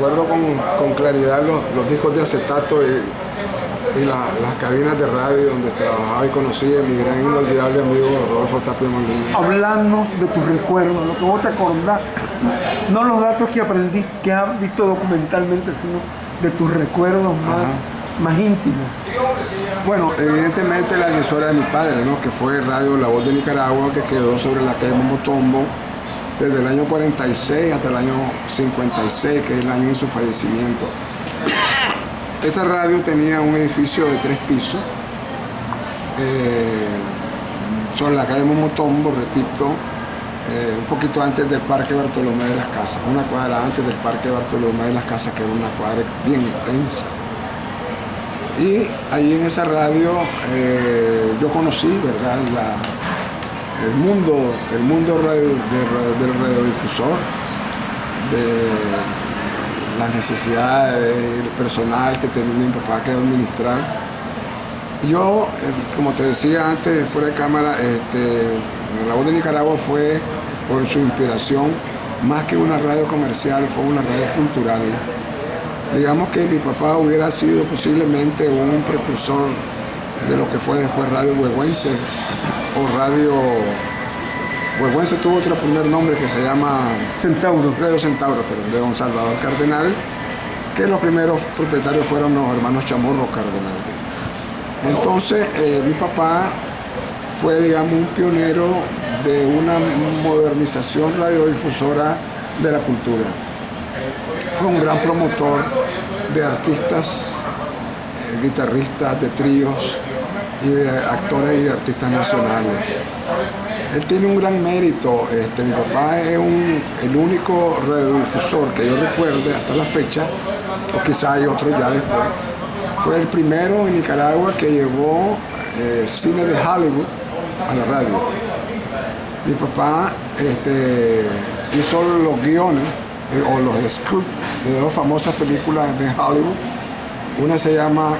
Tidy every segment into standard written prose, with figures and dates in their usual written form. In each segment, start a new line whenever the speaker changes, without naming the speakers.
recuerdo con claridad los discos de acetato y las cabinas de radio donde trabajaba y conocí a mi gran inolvidable amigo Rodolfo Tapia Molina.
Hablando de tus recuerdos, lo que vos te acordás, no los datos que aprendiste, que has visto documentalmente, sino de tus recuerdos más íntimos.
Bueno, evidentemente la emisora de mi padre, ¿no? Que fue Radio La Voz de Nicaragua, que quedó sobre la calle Momotombo desde el año 46 hasta el año 56, que es el año de su fallecimiento. Esta radio tenía un edificio de 3 pisos sobre la calle Momotombo, repito, un poquito antes del Parque Bartolomé de las Casas, una cuadra antes del Parque Bartolomé de las Casas, que era una cuadra bien intensa. Y ahí en esa radio yo conocí, ¿verdad?, el mundo del radiodifusor, de las necesidades, el personal que tenía mi papá que administrar. Yo, como te decía antes, fuera de cámara, La Voz de Nicaragua fue por su inspiración, más que una radio comercial, fue una radio cultural. Digamos que mi papá hubiera sido posiblemente un precursor de lo que fue después Radio Huehuense, o Radio Huehuense tuvo otro primer nombre que se llama
Centauro.
Radio Centauro, pero de don Salvador Cardenal, que los primeros propietarios fueron los hermanos Chamorro Cardenal. Entonces, mi papá fue, digamos, un pionero de una modernización radiodifusora de la cultura. Fue un gran promotor de artistas, guitarristas, de tríos y de actores y de artistas nacionales. Él tiene un gran mérito. Mi papá es el único radiodifusor que yo recuerde hasta la fecha, o quizá hay otro ya después. Fue el primero en Nicaragua que llevó cine de Hollywood a la radio. Mi papá hizo los guiones o los scripts de 2 famosas películas de Hollywood. Una se llama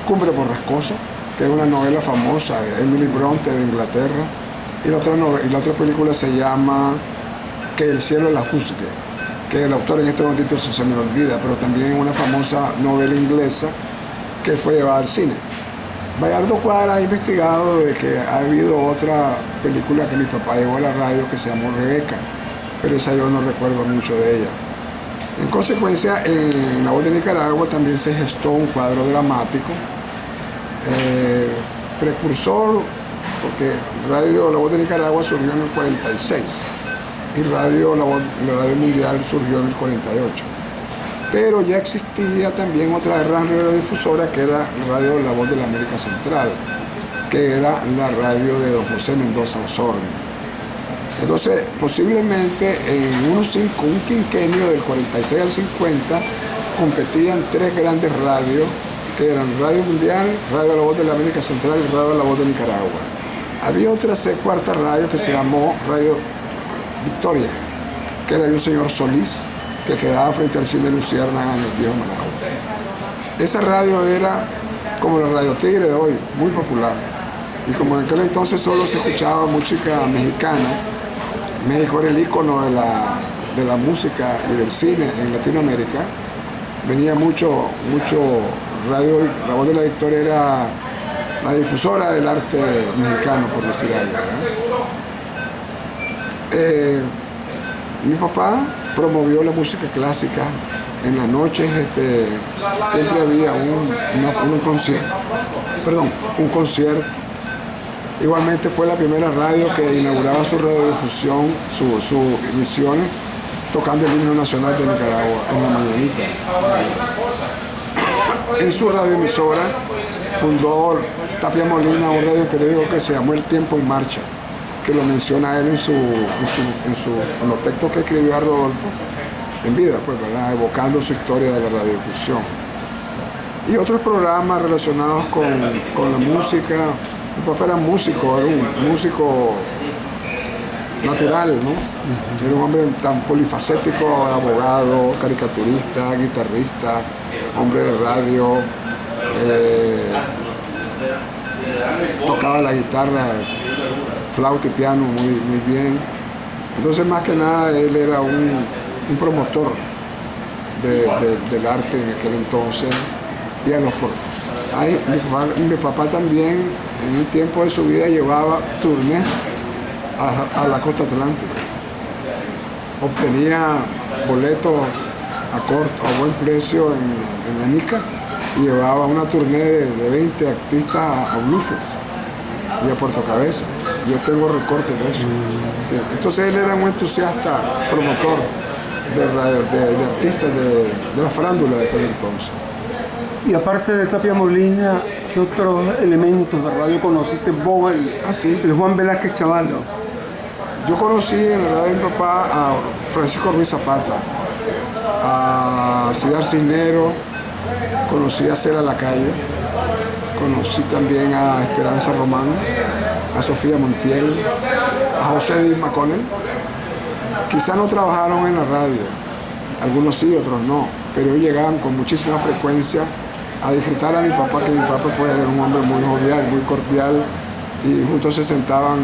Cumbre Borrascosa, que es una novela famosa de Emily Bronte de Inglaterra. Y la otra película se llama Que el cielo la juzgue, que el autor en este momentito se me olvida, pero también una famosa novela inglesa que fue llevada al cine. Bayardo Cuadra ha investigado de que ha habido otra película que mi papá llevó a la radio que se llamó Rebeca, pero esa yo no recuerdo mucho de ella. En consecuencia, en La Voz de Nicaragua también se gestó un cuadro dramático, precursor, porque Radio La Voz de Nicaragua surgió en el 46 y la Radio Mundial surgió en el 48. Pero ya existía también otra gran radiodifusora que era Radio La Voz de la América Central, que era la radio de don José Mendoza Osorno. Entonces, posiblemente en un quinquenio del 46 al 50 competían 3 grandes radios, que eran Radio Mundial, Radio La Voz de la América Central y Radio La Voz de Nicaragua. Había otra cuarta radio que se llamó Radio Victoria, que era de un señor Solís, que quedaba frente al cine Luciérnaga en el viejo Managua. Esa radio era como la Radio Tigre de hoy, muy popular. Y como en aquel entonces solo se escuchaba música mexicana, México era el ícono de la música y del cine en Latinoamérica, venía mucho radio. La Voz de la Victoria era la difusora del arte mexicano, por decir algo, ¿verdad? Mi papá promovió la música clásica. En las noches siempre había un concierto. Igualmente fue la primera radio que inauguraba su radiodifusión, sus emisiones, tocando el himno nacional de Nicaragua en la mañanita. En su radioemisora fundó Tapia Molina un radioperiódico que se llamó El Tiempo en Marcha, que lo menciona él en los textos que escribió a Rodolfo en vida, pues, ¿verdad?, evocando su historia de la radiodifusión. Y otros programas relacionados con la música. Mi papá era músico, era un músico natural, ¿no? Era un hombre tan polifacético, abogado, caricaturista, guitarrista, hombre de radio, tocaba la guitarra, flauta y piano muy bien. Entonces, más que nada, él era un promotor del arte en aquel entonces y a los mi papá también en un tiempo de su vida llevaba turnés a la costa atlántica. Obtenía boletos a buen precio en la Nica y llevaba una turné de 20 artistas a Bluefields y a Puerto Cabeza. Yo tengo recortes de eso. Sí. Entonces él era un entusiasta promotor de artistas de la farándula de aquel entonces.
Y aparte de Tapia Molina, ¿qué otros elementos de radio conociste vos? El Juan Velázquez Chavalo.
Yo conocí en la radio de mi papá a Francisco Ruiz Zapata, a Cidar Cisnero, conocí a Cela Lacalle, conocí también a Esperanza Román, a Sofía Montiel, a José Díaz McConnell. Quizá no trabajaron en la radio, algunos sí, otros no, pero ellos llegaban con muchísima frecuencia a disfrutar a mi papá, que mi papá puede ser un hombre muy jovial, muy cordial, y juntos se sentaban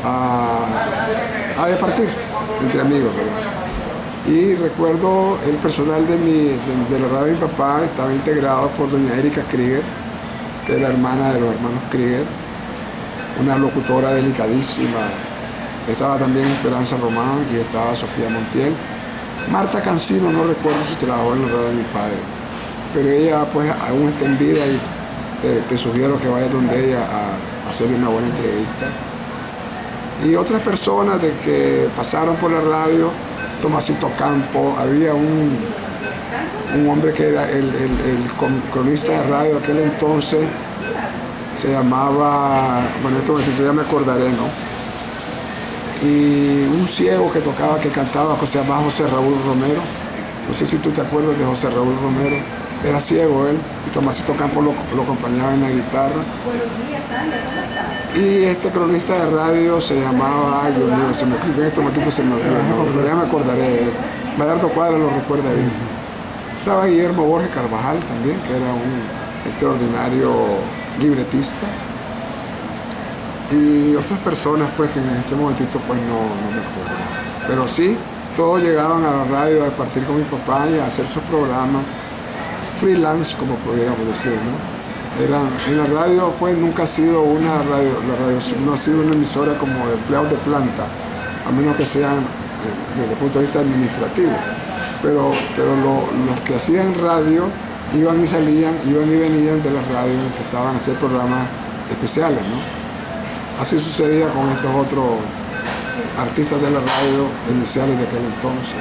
a departir entre amigos, ¿verdad? Y recuerdo el personal de la radio de mi papá estaba integrado por doña Erika Krieger, que es la hermana de los hermanos Krieger, una locutora delicadísima. Estaba también Esperanza Román y estaba Sofía Montiel. Marta Cancino, no recuerdo si trabajó en la radio de mi padre, pero ella pues aún está en vida y te sugiero que vayas donde ella a hacerle una buena entrevista. Y otras personas de que pasaron por la radio, Tomasito Campo, había un hombre que era el cronista de radio de aquel entonces, se llamaba, bueno, esto ya me acordaré, ¿no? Y un ciego que tocaba, que cantaba, que se llamaba José Raúl Romero. No sé si tú te acuerdas de José Raúl Romero. Era ciego él, y Tomasito Campo lo acompañaba en la guitarra. Y este cronista de radio se llamaba, ay Dios mío, en estos momentos se me olvidó, ya me acordaré de él. Bayardo Cuadra lo recuerda bien. Estaba Guillermo Borges Carvajal también, que era un extraordinario libretista. Y otras personas pues que en este momentito pues no me acuerdo. Pero sí, todos llegaban a la radio a partir con mi papá y a hacer sus programas freelance, como pudiéramos decir, ¿no? En la radio pues nunca ha sido la radio no ha sido una emisora como de empleados de planta, a menos que sean desde el punto de vista administrativo. Pero los que hacían radio iban y salían, iban y venían de las radios que estaban a hacer programas especiales, ¿no? Así sucedía con estos otros artistas de la radio iniciales de aquel entonces.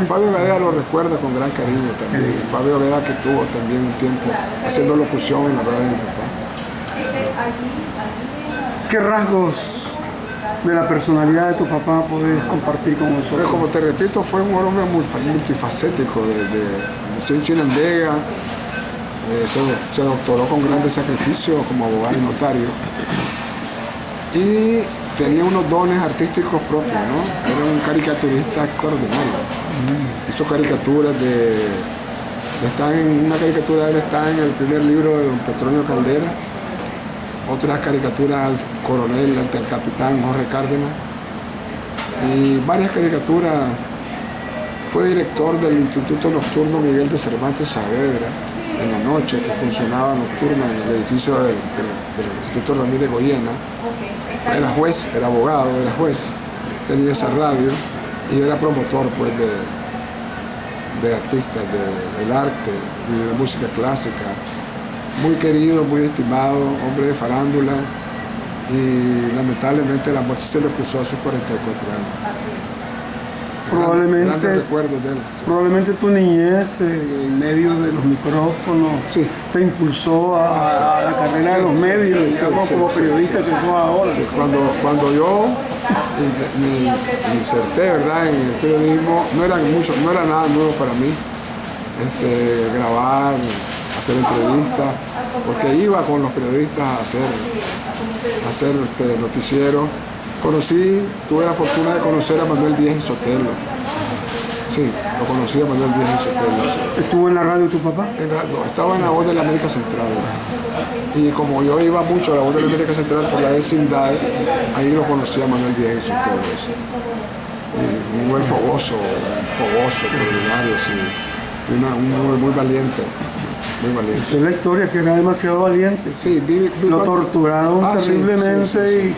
Fabio Gadea lo recuerda con gran cariño también. Fabio Gadea que tuvo también un tiempo haciendo locución en la radio de mi papá.
¿Qué rasgos de la personalidad de tu papá podés compartir con nosotros?
Pero como te repito, fue un hombre multifacético, nació en Chinandega, se doctoró con grandes sacrificios como abogado y notario y tenía unos dones artísticos propios, ¿no? Era un caricaturista extraordinario. Hizo caricaturas una caricatura de él está en el primer libro de don Petronio Caldera, otras caricaturas al coronel, al capitán Jorge Cárdenas y varias caricaturas. Fue director del Instituto Nocturno Miguel de Cervantes Saavedra en la noche, que funcionaba nocturno en el edificio del Instituto Ramírez Goyena. Era juez, era abogado, era juez, tenía esa radio y era promotor pues de artistas, del arte y de la música clásica. Muy querido, muy estimado, hombre de farándula y lamentablemente la muerte se le cruzó a sus 44 años.
Probablemente tu niñez en medio de los micrófonos te impulsó a la carrera de los medios, como periodista que sos ahora.
Sí, cuando yo me inserté, ¿verdad?, en el periodismo, no era nada nuevo para mí grabar, hacer entrevistas, porque iba con los periodistas a hacer noticieros. Tuve la fortuna de conocer a Manuel Díaz y Sotelo. Sí, lo conocí a Manuel Díaz y Sotelo.
¿Estuvo en la radio tu papá?
Estaba en la Voz de la América Central. Y como yo iba mucho a la Voz de la América Central por la vecindad, ahí lo conocí a Manuel Díaz y Sotelo. Un buen fogoso, extraordinario, sí. Un hombre muy valiente, muy valiente.
Es la historia que era demasiado valiente.
Sí,
Lo torturaron terriblemente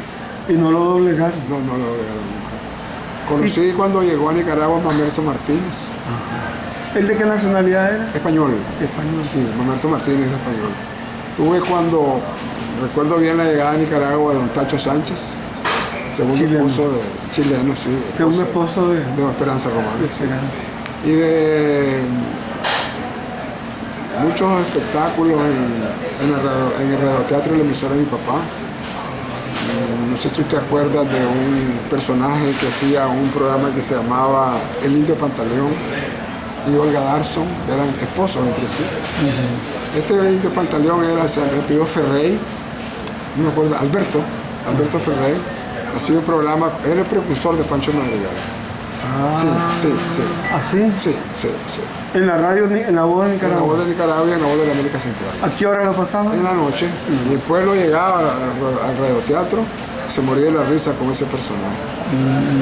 y no lo doblegaron.
No lo doblegaron nunca. Conocí cuando llegó a Nicaragua Mamerto Martínez.
¿El de qué nacionalidad era?
Español.
Español.
Sí, Mamerto Martínez era español. Tuve cuando, recuerdo bien la llegada a Nicaragua de don Tacho Sánchez, segundo esposo de chileno, sí.
Segundo esposo de
Esperanza Romano.
Esperanza.
Y de muchos espectáculos en el radioteatro y la emisora de mi papá. No sé si te acuerdas de un personaje que hacía un programa que se llamaba El Indio Pantaleón y Olga Darson, eran esposos entre sí. Este Indio Pantaleón se pidió Ferrey, no me acuerdo, Alberto Ferrey, hacía un programa, era el precursor de Pancho Madrigal. Sí.
¿Ah, sí?
Sí.
En la radio, en la voz de Nicaragua.
En la voz de Nicaragua y en la voz de la América Central.
¿A qué hora lo pasaban?
En la noche. Y el pueblo llegaba al radioteatro, se moría de la risa con ese personaje.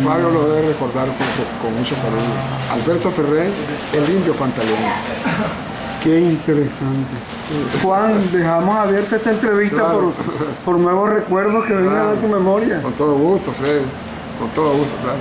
Fabio lo debe recordar con mucho cariño. Alberto Ferrey, el Indio Pantaleón.
Qué interesante. Juan, dejamos abierta esta entrevista por nuevos recuerdos que vengan a tu memoria.
Con todo gusto, Freddy. Con todo gusto, claro.